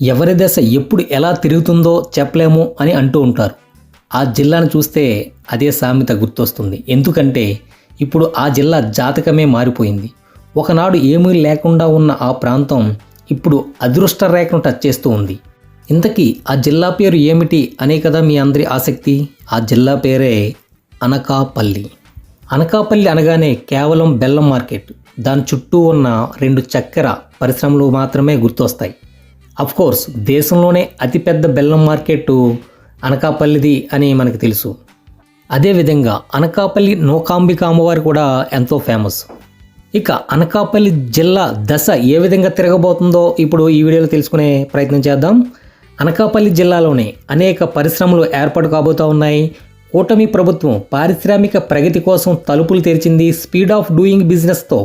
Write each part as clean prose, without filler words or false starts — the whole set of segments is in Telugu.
ఎవరి దశ ఎప్పుడు ఎలా తిరుగుతుందో చెప్పలేము అని అంటూ ఉంటారు. ఆ జిల్లాను చూస్తే అదే సామెత గుర్తొస్తుంది. ఎందుకంటే ఇప్పుడు ఆ జిల్లా జాతకమే మారిపోయింది. ఒకనాడు ఏమీ లేకుండా ఉన్న ఆ ప్రాంతం ఇప్పుడు అదృష్ట రేఖను టచ్ చేస్తూ ఉంది. ఇంతకీ ఆ జిల్లా పేరు ఏమిటి అనే కదా మీ అందరి ఆసక్తి. ఆ జిల్లా పేరే అనకాపల్లి. అనకాపల్లి అనగానే కేవలం బెల్లం మార్కెట్, దాని చుట్టూ ఉన్న 2 చక్కెర పరిశ్రమలు మాత్రమే గుర్తొస్తాయి. అఫ్కోర్స్ దేశంలోనే అతిపెద్ద బెల్లం మార్కెట్ అనకాపల్లిది అని మనకు తెలుసు. అదేవిధంగా అనకాపల్లి నూకాంబిక అమ్మవారు కూడా ఎంతో ఫేమస్. ఇక అనకాపల్లి జిల్లా దశ ఏ విధంగా తిరగబోతుందో ఇప్పుడు ఈ వీడియోలో తెలుసుకునే ప్రయత్నం చేద్దాం. అనకాపల్లి జిల్లాలోనే అనేక పరిశ్రమలు ఏర్పాటు కాబోతూ ఉన్నాయి. కూటమి ప్రభుత్వం పారిశ్రామిక ప్రగతి కోసం తలుపులు తెరిచింది. స్పీడ్ ఆఫ్ డూయింగ్ బిజినెస్తో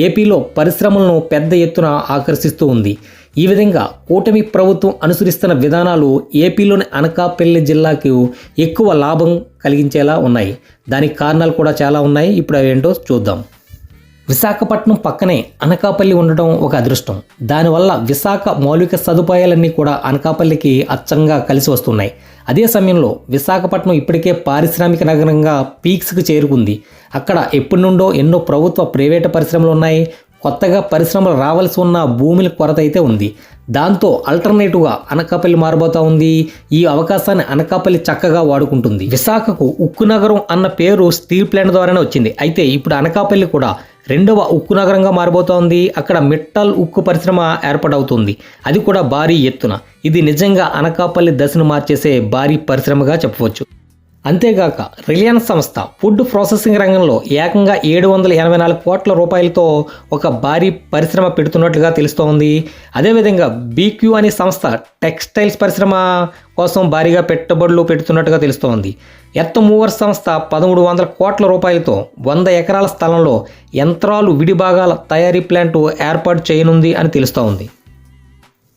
ఏపీలో పరిశ్రమలను పెద్ద ఎత్తున ఆకర్షిస్తూ ఉంది. ఈ విధంగా కూటమి ప్రభుత్వం అనుసరిస్తున్న విధానాలు ఏపీలోని అనకాపల్లి జిల్లాకు ఎక్కువ లాభం కలిగించేలా ఉన్నాయి. దానికి కారణాలు కూడా చాలా ఉన్నాయి. ఇప్పుడు అవేంటో చూద్దాం. విశాఖపట్నం పక్కనే అనకాపల్లి ఉండటం ఒక అదృష్టం. దానివల్ల విశాఖ మౌలిక సదుపాయాలన్నీ కూడా అనకాపల్లికి అచ్చంగా కలిసి వస్తున్నాయి. అదే సమయంలో విశాఖపట్నం ఇప్పటికే పారిశ్రామిక నగరంగా పీక్స్కి చేరుకుంది. అక్కడ ఎప్పటి నుండో ఎన్నో ప్రభుత్వ ప్రైవేటు పరిశ్రమలు ఉన్నాయి. కొత్తగా పరిశ్రమలు రావాల్సి ఉన్న భూముల కొరత అయితే ఉంది. దాంతో ఆల్టర్నేటివ్గా అనకాపల్లి మారబోతా ఉంది. ఈ అవకాశాన్ని అనకాపల్లి చక్కగా వాడుకుంటుంది. విశాఖకు ఉక్కు నగరం అన్న పేరు స్టీల్ ప్లాంట్ ద్వారానే వచ్చింది. అయితే ఇప్పుడు అనకాపల్లి కూడా 2వ ఉక్కు నగరంగా మారబోతోంది. అక్కడ మిట్టల్ ఉక్కు పరిశ్రమ ఏర్పాటవుతుంది. అది కూడా భారీ ఎత్తున. ఇది నిజంగా అనకాపల్లి దశను మార్చేసే భారీ పరిశ్రమగా చెప్పవచ్చు. అంతేగాక రిలయన్స్ సంస్థ ఫుడ్ ప్రాసెసింగ్ రంగంలో ఏకంగా 784 కోట్ల రూపాయలతో ఒక భారీ పరిశ్రమ పెడుతున్నట్లుగా తెలుస్తోంది. అదేవిధంగా బీక్యూ అనే సంస్థ టెక్స్టైల్స్ పరిశ్రమ కోసం భారీగా పెట్టుబడులు పెడుతున్నట్టుగా తెలుస్తోంది. ఎర్త్ మూవర్స్ సంస్థ 1300 కోట్ల రూపాయలతో 100 ఎకరాల స్థలంలో యంత్రాలు విడిభాగాల తయారీ ప్లాంట్ ఏర్పాటు చేయనుంది అని తెలుస్తోంది.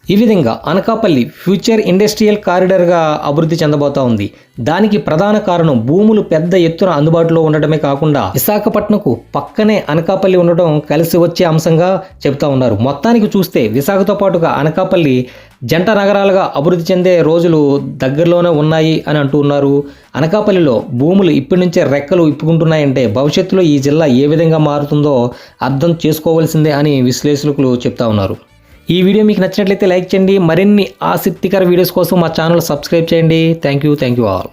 ఈ విధంగా అనకాపల్లి ఫ్యూచర్ ఇండస్ట్రియల్ కారిడార్గా అభివృద్ధి చెందబోతా ఉంది. దానికి ప్రధాన కారణం భూములు పెద్ద ఎత్తున అందుబాటులో ఉండటమే కాకుండా విశాఖపట్నంకు పక్కనే అనకాపల్లి ఉండటం కలిసి వచ్చే అంశంగా చెబుతా ఉన్నారు. మొత్తానికి చూస్తే విశాఖతో పాటుగా అనకాపల్లి జంట నగరాలుగా అభివృద్ధి చెందే రోజులు దగ్గరలోనే ఉన్నాయి అని అంటూ ఉన్నారు. అనకాపల్లిలో భూములు ఇప్పటి నుంచే రెక్కలు ఇప్పుకుంటున్నాయంటే భవిష్యత్తులో ఈ జిల్లా ఏ విధంగా మారుతుందో అర్థం చేసుకోవాల్సిందే అని విశ్లేషకులు చెప్తా ఉన్నారు. ఈ వీడియో మీకు నచ్చినట్లయితే లైక్ చేయండి. మరిన్ని ఆసక్తికర వీడియోస్ కోసం మా ఛానల్ సబ్స్క్రైబ్ చేయండి. Thank you all.